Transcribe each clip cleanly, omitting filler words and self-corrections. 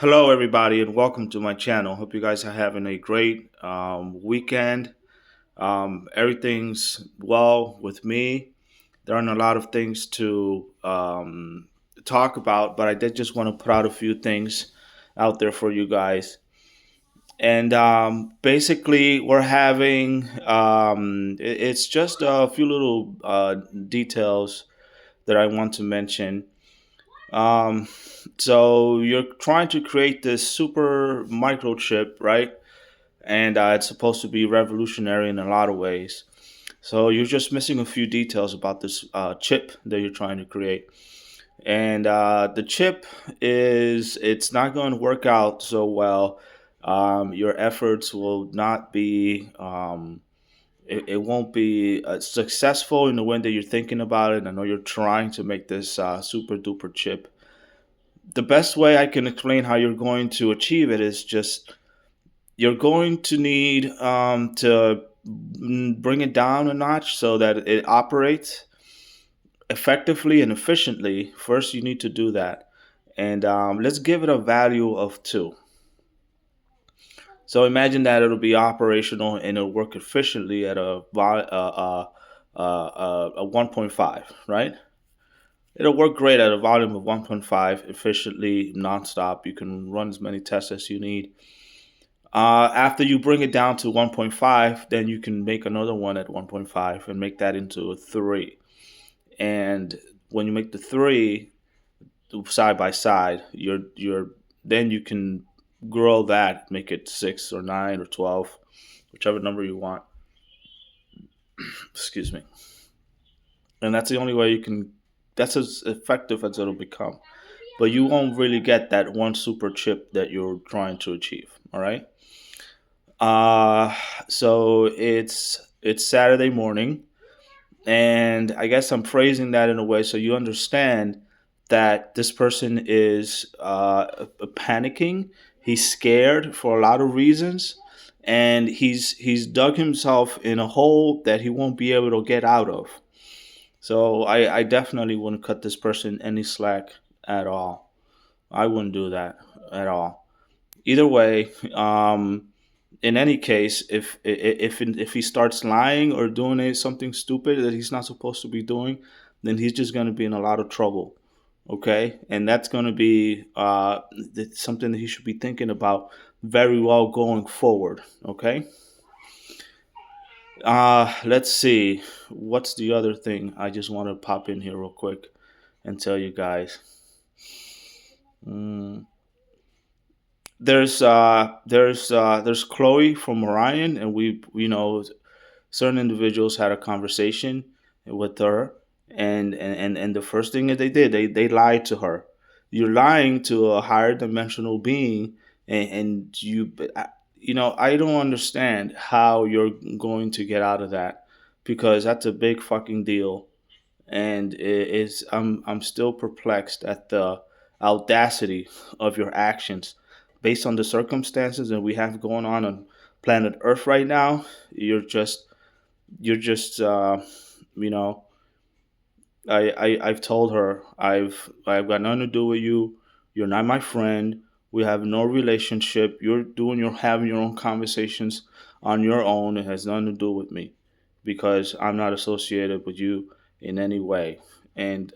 Hello, everybody, and welcome to my channel. Hope you guys are having a great weekend. Everything's well with me. There aren't a lot of things to talk about, but I did just want to put out a few things out there for you guys. And basically, we're having it's just a few little details that I want to mention. Um, so you're trying to create this super microchip, right? And it's supposed to be revolutionary in a lot of ways. So you're just missing a few details about this chip that you're trying to create. And the chip is it's not going to work out so well. Your efforts will not be it won't be successful in the way that you're thinking about it. I know you're trying to make this super duper chip. The best way I can explain how you're going to achieve it is just you're going to need to bring it down a notch so that it operates effectively and efficiently. First, you need to do that. And let's give it a value of 2. So imagine that it'll be operational and it'll work efficiently at a 1.5, right? It'll work great at a volume of 1.5 efficiently, nonstop. You can run as many tests as you need. After you bring it down to 1.5, then you can make another one at 1.5 and make that into a 3. And when you make the 3 side by side, you're then you can grow that, make it 6 or 9 or 12, whichever number you want. Excuse me. And that's the only way you can. That's as effective as it'll become. But you won't really get that one super chip that you're trying to achieve. All right. Uh, so it's Saturday morning, and I guess I'm phrasing that in a way so you understand that this person is panicking. He's scared for a lot of reasons, and he's dug himself in a hole that he won't be able to get out of. So I definitely wouldn't cut this person any slack at all. I wouldn't do that at all. Either way, in any case, if he starts lying or doing something stupid that he's not supposed to be doing, then he's just going to be in a lot of trouble. Okay, and that's going to be something that he should be thinking about very well going forward. Okay, let's see. What's the other thing? I just want to pop in here real quick and tell you guys. Mm, there's Chloe from Orion, and certain individuals had a conversation with her, and the first thing that they did, they lied to her. You're lying to a higher dimensional being, and I don't understand how you're going to get out of that, because that's a big fucking deal, and I'm still perplexed at the audacity of your actions based on the circumstances that we have going on planet Earth right now. You're just you know I've told her I've got nothing to do with you. You're not my friend. We have no relationship. You're having your own conversations on your own. It has nothing to do with me, because I'm not associated with you in any way. And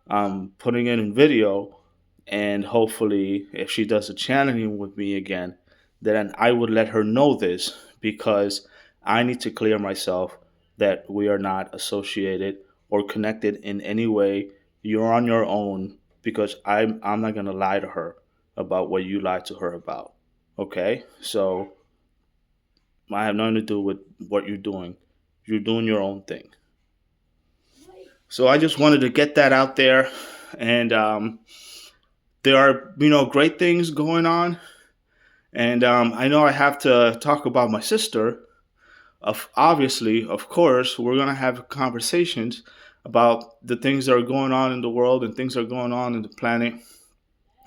I'm putting it in video, and hopefully if she does a channeling with me again, then I would let her know this, because I need to clear myself that we are not associated or connected in any way. You're on your own, because I'm not gonna lie to her about what you lied to her about. Okay? So I have nothing to do with what you're doing. You're doing your own thing. So I just wanted to get that out there, and there are great things going on, and I know I have to talk about my sister. Obviously, of course, we're gonna have conversations about the things that are going on in the world and things that are going on in the planet.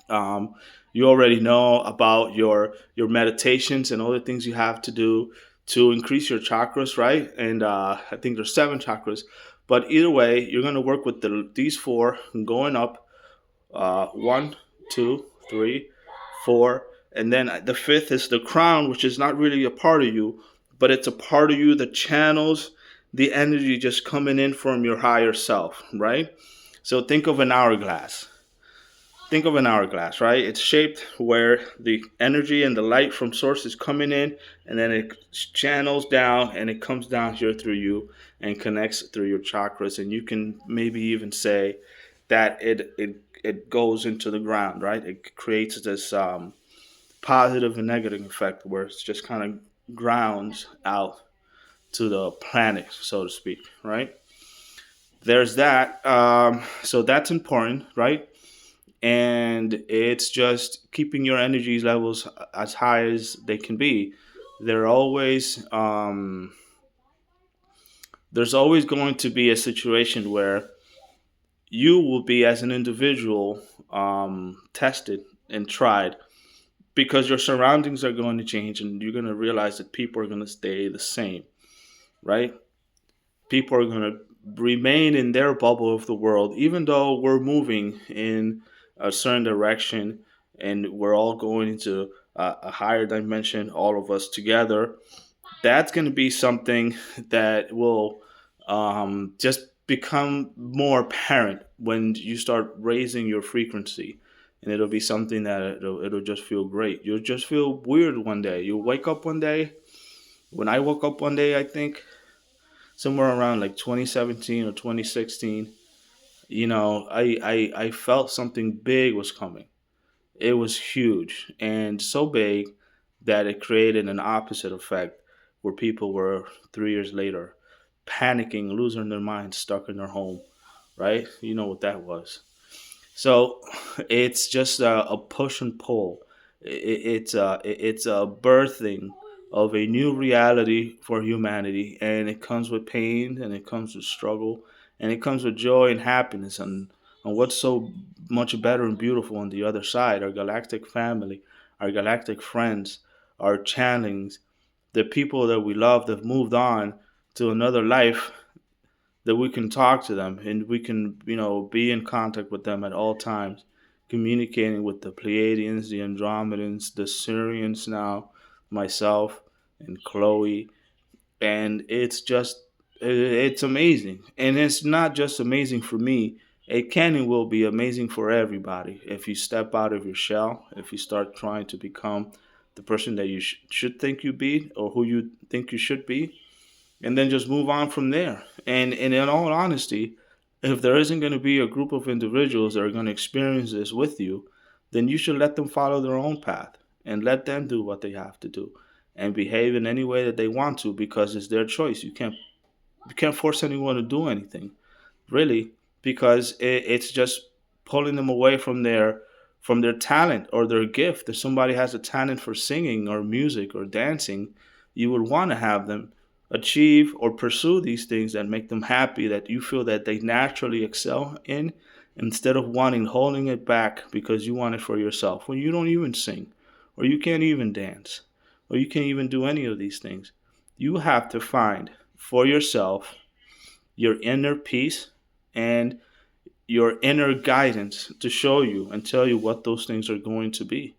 Um, you already know about your meditations and all the things you have to do to increase your chakras, right? And I think there's 7 chakras. But either way, you're gonna work with these 4 going up. 1, 2, 3, four, and then the fifth is the crown, which is not really a part of you, but it's a part of you that channels the energy just coming in from your higher self, right? So think of an hourglass, right? It's shaped where the energy and the light from source is coming in, and then it channels down and it comes down here through you and connects through your chakras. And you can maybe even say that it goes into the ground, right? It creates this positive and negative effect where it's just kind of grounds out to the planet, so to speak, right? There's that. So that's important, right? And it's just keeping your energy levels as high as they can be. There always there's always going to be a situation where you will be as an individual tested and tried because your surroundings are going to change and you're going to realize that people are going to stay the same, right? People are going to remain in their bubble of the world, even though we're moving in a certain direction and we're all going into a higher dimension, all of us together. That's going to be something that will just become more apparent when you start raising your frequency. And it'll be something that it'll just feel great. You'll just feel weird one day. You'll wake up one day. When I woke up one day, I think somewhere around like 2017 or 2016, I felt something big was coming. It was huge and so big that it created an opposite effect where people were 3 years later panicking, losing their minds, stuck in their home, right? You know what that was. So it's just a push and pull. It's a birthing of a new reality for humanity, and it comes with pain, and it comes with struggle, and it comes with joy and happiness, and what's so much better and beautiful on the other side, our galactic family, our galactic friends, our channelings, the people that we love that moved on to another life, that we can talk to them and we can, be in contact with them at all times, communicating with the Pleiadians, the Andromedans, the Syrians now, myself and Chloe, and it's amazing, and it's not just amazing for me. It can and will be amazing for everybody if you step out of your shell, if you start trying to become the person that you should think you be or who you think you should be, and then just move on from there. And in all honesty, if there isn't going to be a group of individuals that are going to experience this with you, then you should let them follow their own path and let them do what they have to do and behave in any way that they want to because it's their choice. You can't force anyone to do anything, really, because it's just pulling them away from their talent or their gift. If somebody has a talent for singing or music or dancing, you would want to have them achieve or pursue these things that make them happy, that you feel that they naturally excel in, instead of holding it back because you want it for yourself when you don't even sing or you can't even dance or you can't even do any of these things. You have to find for yourself your inner peace and your inner guidance to show you and tell you what those things are going to be.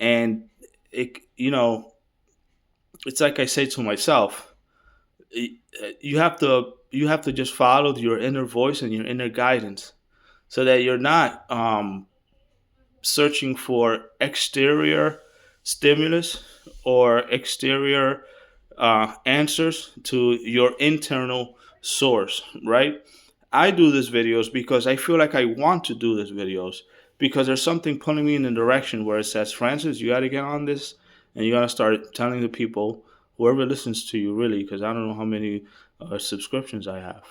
And it, it's like I say to myself, you have to just follow your inner voice and your inner guidance, so that you're not searching for exterior stimulus or exterior answers to your internal source, right? I do these videos because I feel like I want to do these videos because there's something pulling me in the direction where it says, Francis, you got to get on this and you got to start telling the people, whoever listens to you, really, because I don't know how many subscriptions I have.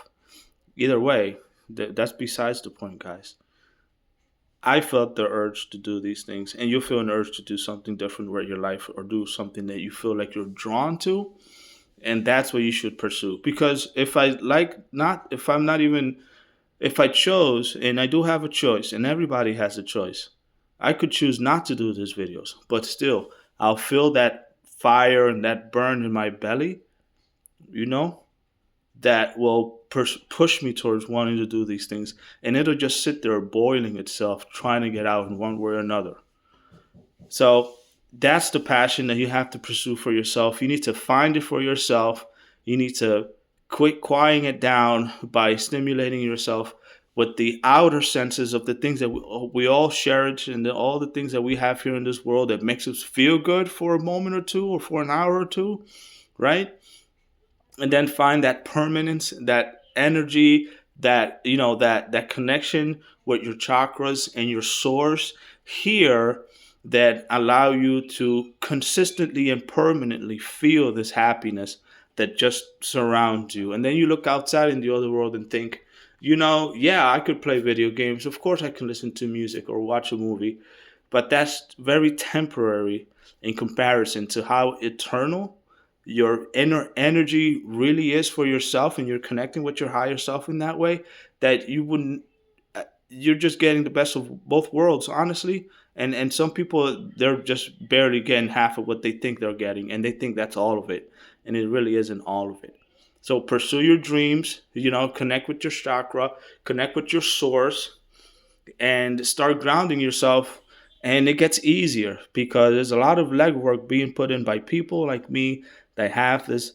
Either way, that's besides the point, guys. I felt the urge to do these things, and you feel an urge to do something different with your life or do something that you feel like you're drawn to, and that's what you should pursue. Because if I chose, and I do have a choice, and everybody has a choice, I could choose not to do these videos, but still, I'll feel that fire and that burn in my belly, you know, that will push me towards wanting to do these things, and it'll just sit there boiling itself, trying to get out in one way or another. So that's the passion that you have to pursue for yourself. You need to find it for yourself. You need to quit quieting it down by stimulating yourself with the outer senses of the things that we all cherish, and all the things that we have here in this world that makes us feel good for a moment or two or for an hour or two, right? And then find that permanence, that energy, that that connection with your chakras and your source here, that allow you to consistently and permanently feel this happiness that just surrounds you. And then you look outside in the other world and think, yeah, I could play video games, of course I can listen to music or watch a movie, but that's very temporary in comparison to how eternal your inner energy really is for yourself, and you're connecting with your higher self in that way, that you wouldn't you're just getting the best of both worlds, honestly. And some people, they're just barely getting half of what they think they're getting, and they think that's all of it, and it really isn't all of it. So pursue your dreams, connect with your chakra, connect with your source, and start grounding yourself. And it gets easier because there's a lot of legwork being put in by people like me that have this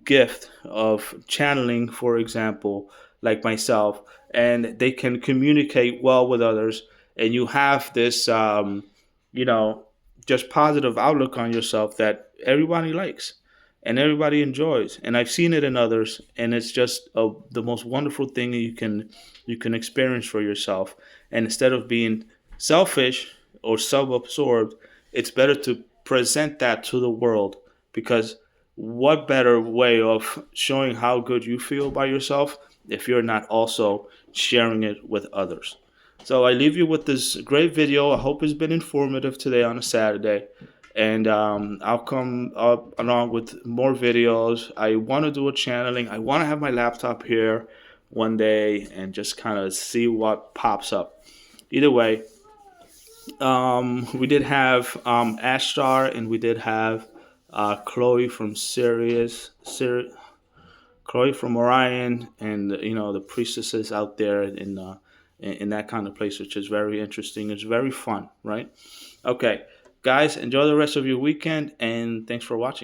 gift of channeling, for example, like myself, and they can communicate well with others. And you have this, you know, just positive outlook on yourself that everybody likes and everybody enjoys. And I've seen it in others, and it's just the most wonderful thing you can experience for yourself. And instead of being selfish or self-absorbed, it's better to present that to the world, because what better way of showing how good you feel by yourself if you're not also sharing it with others? So I leave you with this great video. I hope it's been informative today on a Saturday. And I'll come up along with more videos. I want to do a channeling. I want to have my laptop here one day and just kind of see what pops up. Either way, we did have Ashtar, and we did have Chloe from Chloe from Orion, and the priestesses out there in that kind of place, which is very interesting. It's very fun, right? Okay, guys, enjoy the rest of your weekend, and thanks for watching.